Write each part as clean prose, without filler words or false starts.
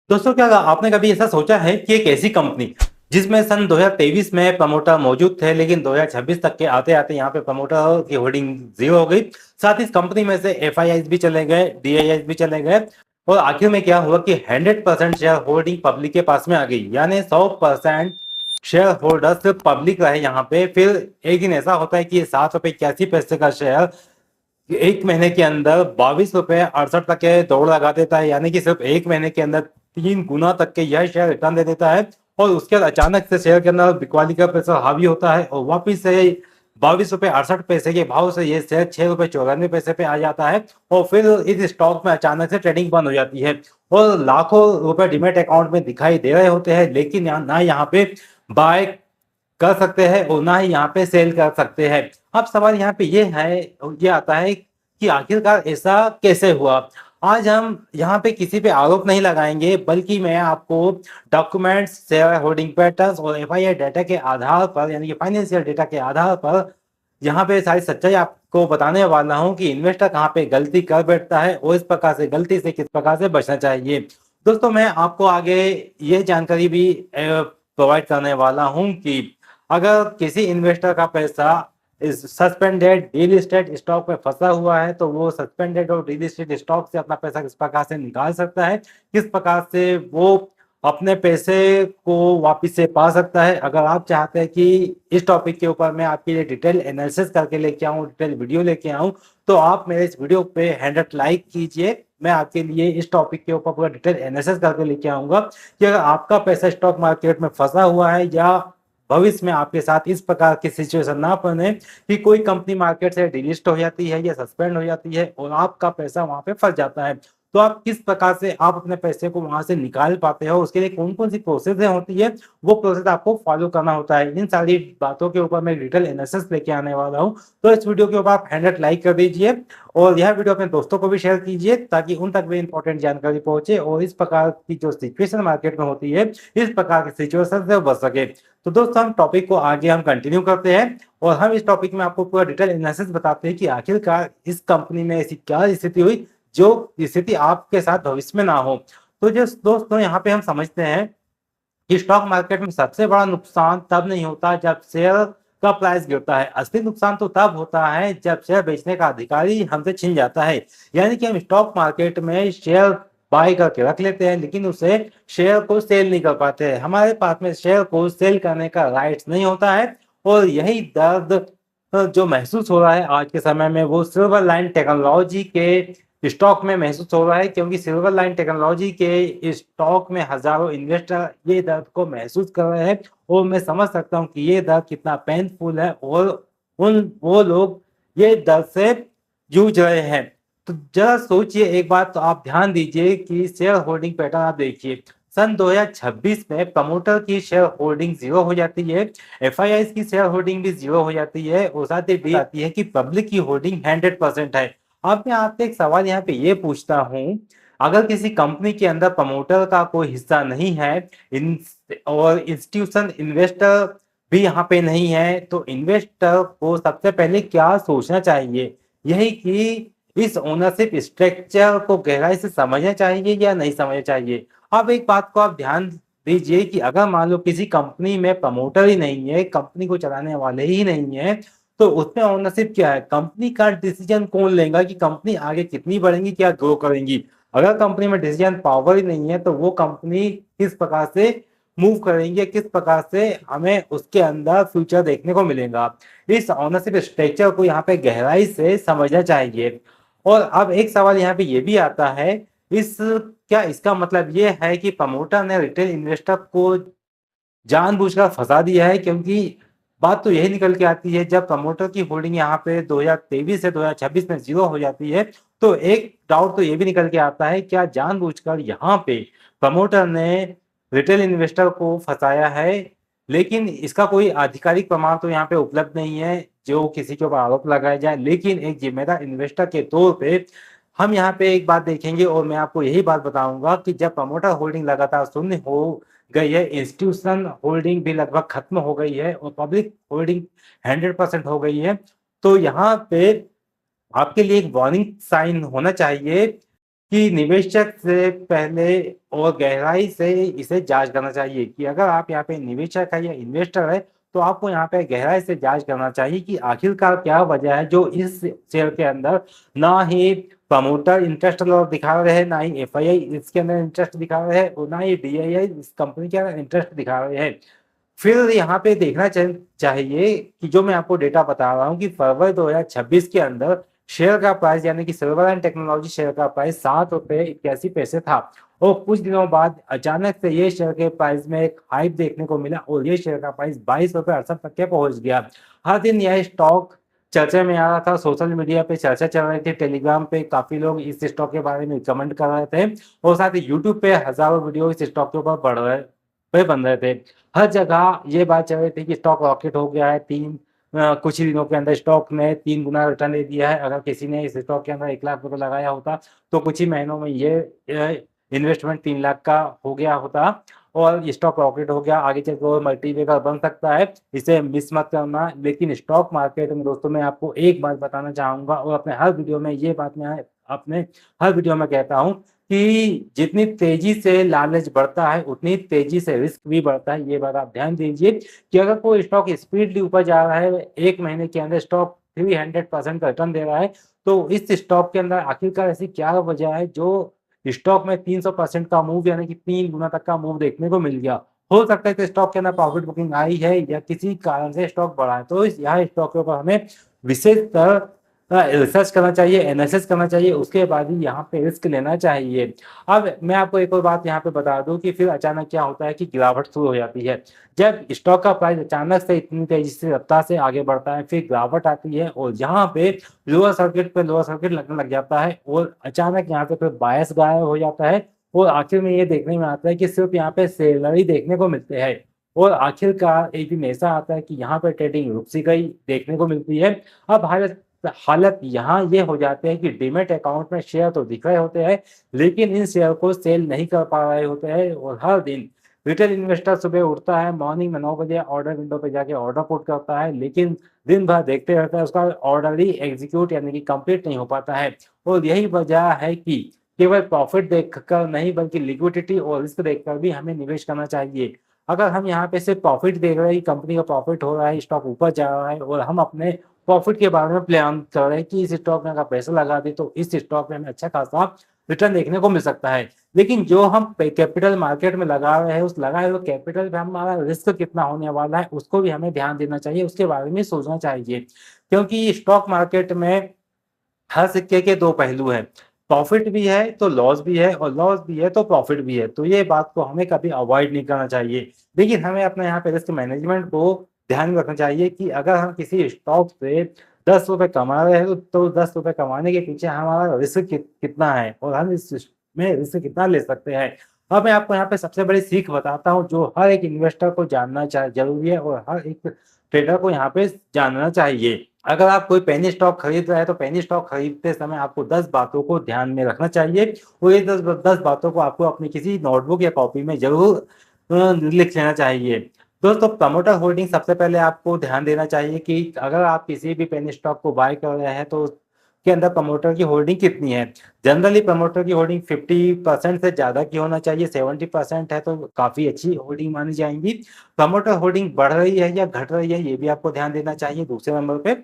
दोस्तों, क्या आपने कभी ऐसा सोचा है कि एक ऐसी कंपनी जिसमें सन 2023 में प्रमोटर मौजूद थे, लेकिन 2026 तक के आते आते यहाँ पे प्रमोटर की होल्डिंग जीरो हो गई। साथ ही इस कंपनी में से एफआईआईज भी चले गए, डीआईआईज भी चले गए और आखिर में क्या हुआ कि 100% शेयर होल्डिंग पब्लिक के पास में आ गई। यानी 100% शेयर होल्डर सिर्फ पब्लिक रहे यहाँ पे। फिर एक दिन ऐसा होता है कि 7 रुपए 81 पैसे का शेयर एक महीने के अंदर 22 रुपए 68 तक के दौड़ लगा देता है। यानी कि सिर्फ एक महीने के अंदर 3 गुना तक के यह शेयर रिटर्न दे देता है और उसके बाद अचानक से शेयर के अंदर बिकवाली का प्रेशर हावी होता है और वापिस से 22 रुपए 68 पैसे के भाव से ये शेयर 6 रुपए 94 पैसे पे आ जाता है और फिर इस स्टॉक में अचानक से ट्रेडिंग बंद हो जाती है और लाखों रुपए डिमेट अकाउंट में दिखाई दे रहे होते हैं, लेकिन ना यहाँ पे बाय कर सकते हैं और ना ही यहाँ पे सेल कर सकते हैं। अब सवाल यहाँ पे ये आता है कि आखिरकार ऐसा कैसे हुआ। आज हम यहाँ पे किसी पे आरोप नहीं लगाएंगे, बल्कि मैं आपको डॉक्यूमेंट्स, शेयर होल्डिंग पैटर्न्स और एफआईआई डाटा के आधार पर, यानी कि फाइनेंशियल डेटा के आधार पर यहाँ पे सारी सच्चाई आपको बताने वाला हूँ कि इन्वेस्टर कहाँ पे गलती कर बैठता है और इस प्रकार से गलती से किस प्रकार से बचना चाहिए। दोस्तों, मैं आपको आगे ये जानकारी भी प्रोवाइड करने वाला हूँ कि अगर किसी इन्वेस्टर का पैसा इस सस्पेंडेड डीलिस्टेड स्टॉक में फंसा हुआ है तो वो सस्पेंडेड और डीलिस्टेड स्टॉक से अपना पैसा किस प्रकार से निकाल सकता है, किस प्रकार से वो अपने पैसे को वापस से पा सकता है। अगर आप चाहते हैं कि इस टॉपिक के ऊपर मैं आपके लिए डिटेल एनालिसिस करके लेके आऊँ, डिटेल वीडियो लेके आऊँ, तो आप मेरे इस वीडियो पे 100 लाइक कीजिए। मैं आपके लिए इस टॉपिक के ऊपर पूरा डिटेल एनालिसिस करके लेके आऊंगा कि अगर आपका पैसा स्टॉक मार्केट में फंसा हुआ है या भविष्य में आपके साथ इस प्रकार की सिचुएशन ना बने कि कोई कंपनी मार्केट से डिलिस्ट हो जाती है या सस्पेंड हो जाती है और आपका पैसा वहां पे फंस जाता है, तो आप किस प्रकार से आप अपने पैसे को वहां से निकाल पाते हो, उसके लिए कौन कौन सी प्रोसेस होती है, वो प्रोसेस आपको फॉलो करना होता है। इन सारी बातों के ऊपर मैं डिटेल एनालिसिस लेके आने वाला हूँ। तो इस वीडियो के ऊपर आप 100 लाइक कर दीजिए और यह वीडियो अपने दोस्तों को भी शेयर कीजिए ताकि उन तक भी इंपॉर्टेंट जानकारी पहुंचे और इस प्रकार की जो सिचुएशन मार्केट में होती है, इस प्रकार की सिचुएशन से बच सके। तो दोस्तों, हम टॉपिक को आगे हम कंटिन्यू करते हैं और हम इस टॉपिक में आपको पूरा डिटेल एनालिसिस बताते हैं कि आखिरकार इस कंपनी में ऐसी क्या स्थिति हुई जो स्थिति आपके साथ भविष्य में ना हो। तो जो दोस्तों, यहाँ पे हम समझते हैं कि स्टॉक मार्केट में सबसे बड़ा नुकसान तब नहीं होता जब शेयर का प्राइस गिरता है। असली नुकसान तो तब होता है जब शेयर बेचने का अधिकारी हमसे छिन जाता है। यानी कि हम स्टॉक मार्केट में शेयर बाय करके रख लेते हैं, लेकिन उसे शेयर को सेल नहीं कर पाते हैं। हमारे पास में शेयर को सेल करने का राइट्स नहीं होता है और यही दर्द जो महसूस हो रहा है आज के समय में, वो सिल्वर लाइन टेक्नोलॉजी के स्टॉक में महसूस हो रहा है, क्योंकि सिल्वर लाइन टेक्नोलॉजी के स्टॉक में हजारों इन्वेस्टर ये दर्द को महसूस कर रहे हैं और मैं समझ सकता हूँ कि ये दर्द कितना पेनफुल है और वो लोग ये दर्द से जूझ रहे हैं। तो जरा सोचिए एक बात, तो आप ध्यान दीजिए कि शेयर होल्डिंग पैटर्न आप देखिए। सन 2026 में प्रमोटर की शेयर होल्डिंग जीरो हो जाती है, एफआईआई की शेयर होल्डिंग भी जीरो हो जाती है और साथ ही डी आती है कि पब्लिक की होल्डिंग 100% है। अब मैं आपसे एक सवाल यहाँ पे ये पूछता हूँ, अगर किसी कंपनी के अंदर प्रमोटर का कोई हिस्सा नहीं है इन और इंस्टीट्यूशन इन्वेस्टर भी यहाँ पे नहीं है, तो इन्वेस्टर को सबसे पहले क्या सोचना चाहिए? यही कि इस ओनरशिप स्ट्रक्चर को गहराई से समझना चाहिए या नहीं समझना चाहिए। अब एक बात को आप ध्यान दीजिए कि अगर मान लो किसी कंपनी में प्रमोटर ही नहीं है, कंपनी को चलाने वाले ही नहीं है, तो उसमें ओनरशिप क्या है? कंपनी का डिसीजन कौन लेगा कि कंपनी आगे कितनी बढ़ेगी, क्या ग्रो करेंगी? अगर कंपनी में डिसीजन पावर ही नहीं है तो वो कंपनी किस प्रकार से मूव करेंगे, किस प्रकार से हमें उसके अंदर फ्यूचर देखने को मिलेगा? इस ओनरशिप स्ट्रक्चर को यहाँ पे गहराई से समझना चाहिए। और अब एक सवाल यहाँ पे ये भी आता है, क्या इसका मतलब ये है कि प्रमोटर ने रिटेल इन्वेस्टर को जानबूझकर फंसा दिया है? क्योंकि बात तो यही निकल के आती है, जब प्रमोटर की होल्डिंग यहाँ पे 2023 से 2026 में जीरो हो जाती है, तो एक डाउट तो ये भी निकल के आता है, क्या जानबूझकर यहाँ पे प्रमोटर ने रिटेल इन्वेस्टर को फंसाया है? लेकिन इसका कोई आधिकारिक प्रमाण तो यहाँ पे उपलब्ध नहीं है जो किसी के ऊपर आरोप लगाया जाए। लेकिन एक जिम्मेदार इन्वेस्टर के तौर पे हम यहाँ पे एक बात देखेंगे और मैं आपको यही बात बताऊंगा कि जब प्रमोटर होल्डिंग लगातार शून्य हो गई है, इंस्टीट्यूशन होल्डिंग भी लगभग खत्म हो गई है और पब्लिक होल्डिंग 100% हो गई है, तो यहाँ पे आपके लिए एक वार्निंग साइन होना चाहिए कि निवेशक से पहले और गहराई से इसे जांच करना चाहिए कि अगर आप यहाँ पे निवेशक है या इन्वेस्टर है तो आपको यहाँ पे गहराई से जांच करना चाहिए कि आखिरकार क्या वजह है जो इस शेयर के अंदर ना ही प्रमोटर इंटरेस्ट दिखा रहे हैं, ना ही एफआईआई इसके अंदर इंटरेस्ट दिखा रहे हैं और ना ही डीआईआई इस कंपनी के अंदर इंटरेस्ट दिखा रहे हैं। फिर यहाँ पे देखना चाहिए कि जो मैं आपको डेटा बता रहा हूँ कि फरवरी 2026 के अंदर शेयर का प्राइस यानी कि सिल्वर एंड टेक्नोलॉजी शेयर का प्राइस 7 रुपए 81 पैसे था और कुछ दिनों बाद अचानक से ये शेयर के प्राइस में एक हाइप देखने को मिला और ये शेयर का प्राइस 22 रुपए 68 तक के पहुंच गया। हर दिन यह स्टॉक चर्चा में आ रहा था, सोशल मीडिया पे चर्चा चल रही थी, टेलीग्राम पे काफी लोग इस स्टॉक के बारे में कमेंट कर रहे थे और साथ ही यूट्यूब पे हजारों वीडियो इस स्टॉक के ऊपर बन रहे थे। हर जगह ये बात चल रही थी कि स्टॉक रॉकेट हो गया है, कुछ ही दिनों के अंदर स्टॉक ने 3 गुना रिटर्न दे दिया है। अगर किसी ने इस स्टॉक के अंदर 1 लाख रुपए लगाया होता तो कुछ ही महीनों में ये इन्वेस्टमेंट 3 लाख का हो गया होता और स्टॉक रॉकेट हो गया, आगे चल के और मल्टीबैगर बन सकता है, इसे मिस मत करना। लेकिन स्टॉक मार्केट में दोस्तों मैं आपको एक बात बताना चाहूंगा और अपने हर वीडियो में ये बात मैं अपने हर वीडियो में कहता हूँ कि जितनी तेजी से लालच बढ़ता है उतनी तेजी से रिस्क भी बढ़ता है। ये बात आप ध्यान दीजिए कि अगर कोई स्टॉक स्पीडली ऊपर जा रहा है, 1 महीने के अंदर स्टॉक 300% का रिटर्न दे रहा है, तो इस स्टॉक के अंदर आखिरकार ऐसी क्या वजह है जो स्टॉक में 300% का मूव यानी कि 3 गुना तक का मूव देखने को मिल गया। हो सकता है कि स्टॉक के अंदर प्रॉफिट बुकिंग आई है या किसी कारण से स्टॉक बढ़ा है, तो यहाँ स्टॉक के ऊपर हमें विशेषकर रिसर्च करना चाहिए, एनालिसिस करना चाहिए, उसके बाद ही यहाँ पे रिस्क लेना चाहिए। अब मैं आपको एक और बात यहाँ पे बता दूं कि फिर अचानक क्या होता है कि गिरावट शुरू हो जाती है। जब स्टॉक का प्राइस अचानक से इतनी तेजी से रफ्तार से आगे बढ़ता है फिर गिरावट आती है और यहाँ पे लोअर सर्किट लगने लग जाता है और अचानक यहाँ पे फिर बायस गायब हो जाता है और आखिर में ये देखने में आता है कि सिर्फ यहाँ पे सेलर देखने को मिलते हैं और आखिरकार एक दिन ऐसा आता है कि यहाँ पे ट्रेडिंग रुक सी गई देखने को मिलती है। अब हालत यहाँ ये हो जाते हैं कि डीमैट अकाउंट में शेयर तो दिख रहे होते हैं लेकिन इन शेयर को सेल नहीं कर पा रहे होते हैं और हर दिन रिटेल इन्वेस्टर सुबह उठता है मॉर्निंग में 9 बजे ऑर्डर विंडो पे जाके ऑर्डर पुट करता है लेकिन दिन भर देखते रहता है उसका ऑर्डर ही एग्जीक्यूट यानी कि कंप्लीट नहीं हो पाता है। और यही वजह है कि केवल प्रॉफिट देखकर नहीं बल्कि लिक्विडिटी और रिस्क देखकर भी हमें निवेश करना चाहिए। अगर हम यहाँ पे सिर्फ प्रॉफिट देख रहे हैं, कंपनी का प्रॉफिट हो रहा है, स्टॉक ऊपर जा रहा है और हम अपने प्रॉफिट के बारे में प्लान कर रहे हैं कि इस स्टॉक में अगर पैसा लगा दे तो इस स्टॉक में हमें अच्छा खासा रिटर्न देखने को मिल सकता है। लेकिन जो हम कैपिटल मार्केट में लगा रहे हैं उस लगाए हुए कैपिटल पे हमारा रिस्क कितना होने वाला है उसको भी हमें ध्यान देना चाहिए, उसके बारे में सोचना चाहिए। क्योंकि स्टॉक मार्केट में हर सिक्के के 2 पहलू हैं, प्रॉफिट भी है तो लॉस भी है और लॉस भी है तो प्रॉफिट भी है, तो ये बात को हमें कभी अवॉइड नहीं करना चाहिए। लेकिन हमें अपना यहाँ पे रिस्क मैनेजमेंट को ध्यान में रखना चाहिए कि अगर हम किसी स्टॉक से 10 रुपए कमा रहे हैं तो 10 रुपए कमाने के पीछे हमारा रिस्क कितना है और हम इसमें रिस्क कितना ले सकते हैं। अब मैं आपको यहाँ पे सबसे बड़ी सीख बताता हूँ जो हर एक इन्वेस्टर को जानना जरूरी है और हर एक ट्रेडर को यहाँ पे जानना चाहिए। अगर आप कोई पेनी स्टॉक खरीद रहे हैं तो पेनी स्टॉक खरीदते समय आपको 10 बातों को ध्यान में रखना चाहिए और ये 10 बातों को आपको अपनी किसी नोटबुक या कॉपी में जरूर लिख लेना चाहिए। दोस्तों प्रमोटर होल्डिंग सबसे पहले आपको ध्यान देना चाहिए कि अगर आप किसी भी पेनी स्टॉक को बाय कर रहे हैं तो के अंदर प्रमोटर की होल्डिंग कितनी है। जनरली प्रमोटर की होल्डिंग 50% से ज्यादा की होना चाहिए, 70% है तो काफी अच्छी होल्डिंग मानी जाएंगी। प्रमोटर होल्डिंग बढ़ रही है या घट रही है ये भी आपको ध्यान देना चाहिए। दूसरे नंबर पे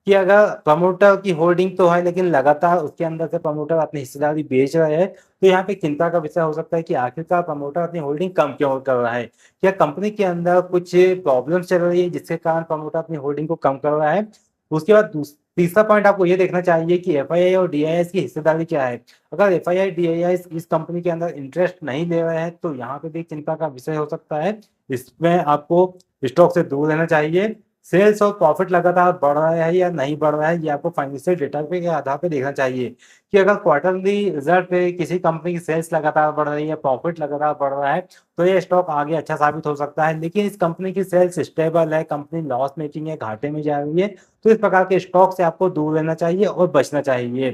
कि अगर प्रमोटर की होल्डिंग तो है लेकिन लगातार उसके अंदर से प्रमोटर अपनी हिस्सेदारी बेच रहे हैं तो यहाँ पे चिंता का विषय हो सकता है कि आखिरकार प्रमोटर अपनी होल्डिंग कम क्यों कर रहा है, क्या कंपनी के अंदर कुछ प्रॉब्लम चल रही है जिसके कारण प्रमोटर अपनी होल्डिंग को कम कर रहा है। उसके बाद तीसरा पॉइंट आपको ये देखना चाहिए कि एफआईआई और डीआईएस की हिस्सेदारी क्या है। अगर एफआईआई डीआईएस इस कंपनी के अंदर इंटरेस्ट नहीं ले रहे हैं तो यहाँ पे भी चिंता का विषय हो सकता है, इसमें आपको स्टॉक से दूर रहना चाहिए। सेल्स और प्रॉफिट लगातार बढ़ रहा है या नहीं बढ़ रहा है ये आपको फाइनेंशियल डेटा के आधार पर देखना चाहिए कि अगर क्वार्टरली रिजल्ट पे किसी कंपनी की सेल्स लगातार बढ़ रही है, प्रॉफिट लगातार बढ़ रहा है तो ये स्टॉक आगे अच्छा साबित हो सकता है। लेकिन इस कंपनी की सेल्स स्टेबल है, कंपनी लॉस मेकिंग है, घाटे में जा रही है तो इस प्रकार के स्टॉक से आपको दूर रहना चाहिए और बचना चाहिए।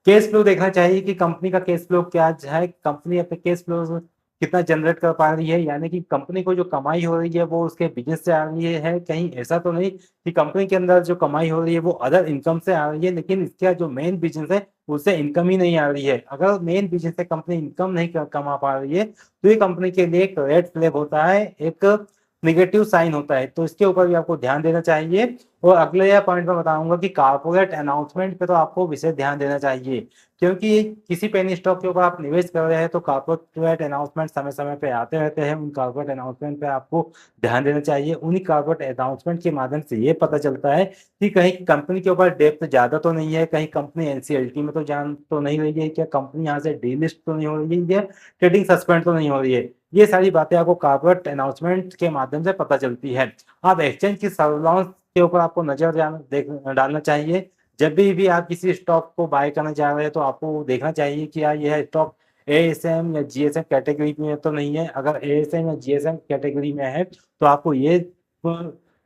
कैश फ्लो देखना चाहिए कि कंपनी का कैश फ्लो क्या है, कंपनी अपने कैश फ्लो कितना जनरेट कर पा रही है, यानी कि कंपनी को जो कमाई हो रही है वो उसके बिजनेस से आ रही है। कहीं ऐसा तो नहीं कि कंपनी के अंदर जो कमाई हो रही है वो अदर इनकम से आ रही है, लेकिन इसका जो मेन बिजनेस है उससे इनकम ही नहीं आ रही है। अगर मेन बिजनेस से कंपनी इनकम नहीं कमा पा रही है तो ये कंपनी के लिए एक रेड फ्लैग होता है, एक नेगेटिव साइन होता है। तो इसके ऊपर भी आपको ध्यान देना चाहिए। और अगले या पॉइंट में बताऊंगा कि कारपोरेट अनाउंसमेंट पे तो आपको विशेष ध्यान देना चाहिए, क्योंकि किसी पेनी स्टॉक के ऊपर आप निवेश कर रहे हैं तो कारपोरेट अनाउंसमेंट समय समय पे आते रहते हैं। उन कारपोरेट अनाउंसमेंट पे आपको ध्यान देना चाहिए। उन्हीं कारपोरेट अनाउंसमेंट के माध्यम से ये पता चलता है कि कहीं कंपनी के ऊपर डेप्थ ज्यादा तो नहीं है, कहीं कंपनी एनसीएलटी में तो जान तो नहीं रही है, क्या कंपनी यहाँ से डीलिस्ट तो नहीं हो रही है, या ट्रेडिंग सस्पेंड तो नहीं हो रही है। ये सारी बातें आपको कारपोरेट अनाउंसमेंट के माध्यम से पता चलती है। आप एक्सचेंज की सर्विलांस के ऊपर आपको नजर डालना चाहिए। जब भी आप किसी स्टॉक को बाय करना चाह रहे हैं तो आपको देखना चाहिए कि यार यह स्टॉक एएसएम या जीएसएम कैटेगरी में तो नहीं है। अगर एएसएम या जीएसएम कैटेगरी में है तो आपको ये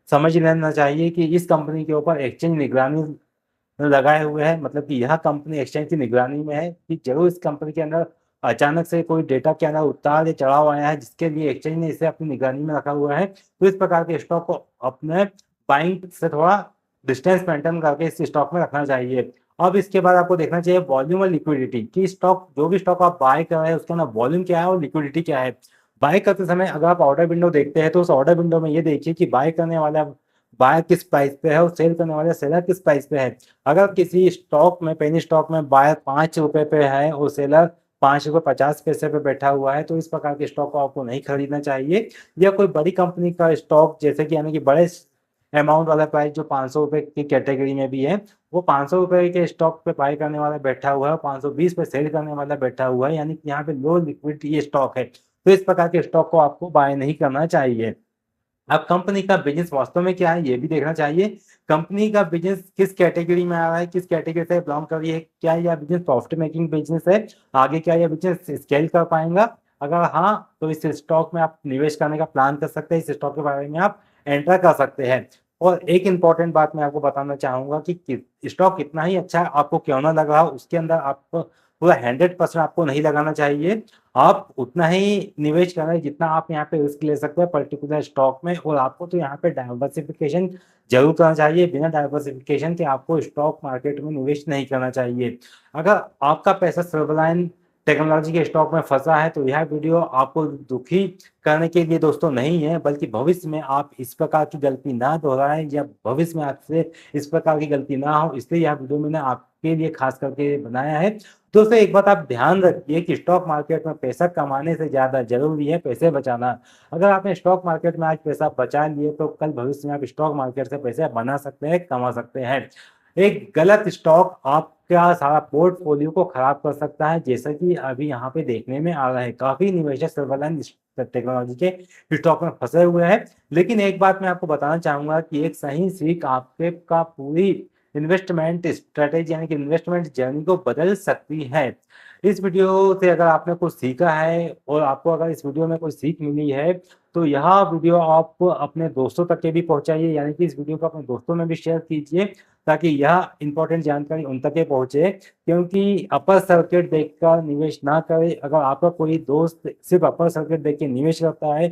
समझ लेना चाहिए कि इस कंपनी के ऊपर एक्सचेंज निगरानी लगाए हुए है, मतलब कि यह कंपनी एक्सचेंज की निगरानी में है कि जरूर इस कंपनी के अंदर अचानक से कोई डेटा के अंदर उतार या चढ़ाव आया है जिसके लिए एक्सचेंज ने इसे अपनी निगरानी में रखा हुआ है। तो इस प्रकार के स्टॉक को अपने बाइंग से थोड़ा डिस्टेंस मेंटेन करके इस स्टॉक में रखना चाहिए। अब इसके बाद आपको देखना चाहिए वॉल्यूम और लिक्विडिटी कि स्टॉक जो भी स्टॉक आप बाय कर रहे हैं उसके अंदर वॉल्यूम क्या है और लिक्विडिटी क्या है। बाय करते समय अगर आप ऑर्डर विंडो देखते हैं तो उस ऑर्डर विंडो में ये देखिए कि बाय करने वाला बाय किस प्राइस पे है और सेल करने वाला सेलर किस प्राइस पे है। अगर किसी स्टॉक में पेनी स्टॉक में बायर 5 रुपए पे है और सेलर 5 रुपए 50 पैसे पे बैठा हुआ है तो इस प्रकार के स्टॉक को आपको नहीं खरीदना चाहिए। या कोई बड़ी कंपनी का स्टॉक जैसे कि यानी कि बड़े अमाउंट वाला प्राइस जो 500 रुपए की कैटेगरी में भी है, वो 500 रुपए के स्टॉक पे बाय करने वाला बैठा हुआ है, 520 पे सेल करने वाला बैठा हुआ है, यानी कि यहाँ पे लो लिक्विडिटी ये स्टॉक है। तो इस प्रकार के स्टॉक को आपको बाय नहीं करना चाहिए। अब कंपनी का बिजनेस वास्तव में क्या है ये भी देखना चाहिए। कंपनी का बिजनेस किस कैटेगरी में आ रहा है, किस कैटेगरी से बिलोंग कर रही है, क्या यह बिजनेस प्रॉफिट मेकिंग बिजनेस है, आगे क्या यह बिजनेस स्केल कर पाएगा। अगर हाँ तो इस स्टॉक में आप निवेश करने का प्लान कर सकते हैं, इस स्टॉक के बारे में आप एंटर कर सकते हैं। और एक इंपॉर्टेंट बात मैं आपको बताना चाहूंगा कि स्टॉक कितना ही अच्छा आपको क्यों ना लगा उसके अंदर आपको पूरा 100% आपको नहीं लगाना चाहिए। आप उतना ही निवेश कर रहे हैं जितना आप यहाँ पे रिस्क ले सकते हैं पर्टिकुलर स्टॉक में। और आपको तो यहाँ पे डाइवर्सिफिकेशन जरूर करना चाहिए, बिना डाइवर्सिफिकेशन के आपको स्टॉक मार्केट में निवेश नहीं करना चाहिए। अगर आपका पैसा सिल्वरलाइन टेक्नोलॉजी के स्टॉक में फंसा है तो यह वीडियो आपको दुखी करने के लिए दोस्तों नहीं है, बल्कि भविष्य में आप इस प्रकार की गलती ना दोहराएं या भविष्य में आपसे इस प्रकार की गलती ना हो, इसलिए यह वीडियो मैंने आपके लिए खास करके बनाया है। दोस्तों एक बात आप ध्यान रखिए कि स्टॉक मार्केट में पैसा कमाने से ज्यादा जरूरी है पैसे बचाना। अगर आपने स्टॉक मार्केट में आज पैसा बचा लिए तो कल भविष्य में आप स्टॉक मार्केट से पैसे बना सकते हैं, कमा सकते हैं। एक गलत स्टॉक आपका सारा पोर्टफोलियो को खराब कर सकता है, जैसा कि अभी यहाँ पे देखने में आ रहा है। काफी निवेशक सिल्वरलाइन टेक्नोलॉजी के स्टॉक में फंसे हुए हैं। लेकिन एक बात मैं आपको बताना चाहूंगा कि एक सही सीख आपके का पूरी इन्वेस्टमेंट स्ट्रेटेजी यानी कि इन्वेस्टमेंट जर्नी को बदल सकती है। इस वीडियो से अगर आपने कुछ सीखा है और आपको अगर इस वीडियो में कोई सीख मिली है तो यह वीडियो आप अपने दोस्तों तक के भी पहुंचाइए, यानी कि इस वीडियो को अपने दोस्तों में भी शेयर कीजिए ताकि यह इंपॉर्टेंट जानकारी उन तक के पहुंचे। क्योंकि अपर सर्किट देखकर निवेश ना करें। अगर आपका कोई दोस्त सिर्फ अपर सर्किट देख के निवेश करता है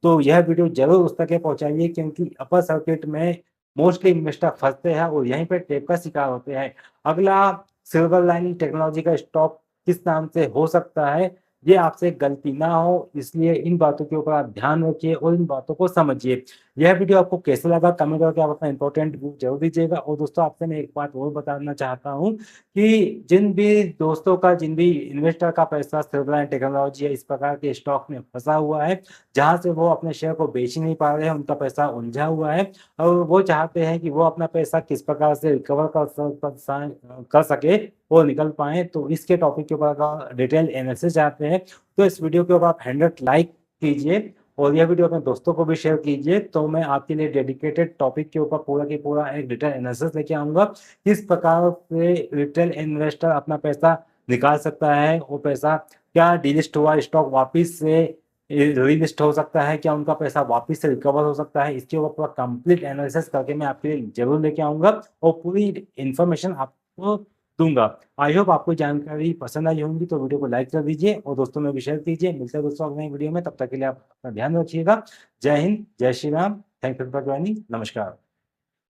तो यह वीडियो जरूर उस तक के पहुंचाइए, क्योंकि अपर सर्किट में मोस्टली इन्वेस्टर फंसते हैं और यहीं पर टेप का शिकार होते हैं। अगला सिल्वर लाइनिंग टेक्नोलॉजी का स्टॉक किस नाम से हो सकता है, ये आपसे गलती ना हो, इसलिए इन बातों के ऊपर आप ध्यान रखिए और इन बातों को समझिए। यह वीडियो आपको कैसा लगा कमेंट करके आप अपना इंपॉर्टेंट व्यू जरूर दीजिएगा। और दोस्तों आपसे मैं एक बात और बताना चाहता हूँ कि जिन भी इन्वेस्टर का पैसा सिल्वर लाइन टेक्नोलॉजी या इस प्रकार के स्टॉक में फंसा हुआ है, जहां से वो अपने शेयर को बेच ही नहीं पा रहे हैं, उनका पैसा उलझा हुआ है और वो चाहते हैं कि वो अपना पैसा किस प्रकार से रिकवर कर सके वो निकल पाए, तो इसके टॉपिक के ऊपर अगर डिटेल एनालिसिस चाहते हैं तो इस वीडियो के ऊपर आप 100 लाइक कीजिए और यह वीडियो अपने दोस्तों को भी शेयर कीजिए। तो मैं आपके लिए डेडिकेटेड टॉपिक के ऊपर पूरा की पूरा एक डिटेल एनालिसिस लेके आऊंगा किस प्रकार से रिटेल इन्वेस्टर अपना पैसा निकाल सकता है, वो पैसा क्या डिलिस्ट हुआ स्टॉक वापिस से रीलिस्ट हो सकता है, क्या उनका पैसा वापिस से रिकवर हो सकता है। इसके ऊपर पूरा कंप्लीट एनालिसिस करके मैं आपके लिए जरूर लेके आऊंगा और पूरी इंफॉर्मेशन आपको दूंगा। आई होप आपको जानकारी पसंद आई होगी, तो वीडियो को लाइक कर दीजिए और दोस्तों में भी शेयर कीजिए। मिलते हैं दोस्तों अगले वीडियो में, तब तक के लिए आप अपना ध्यान रखिएगा। जय हिंद, जय Shri Ram. Thank you for joining. नमस्कार।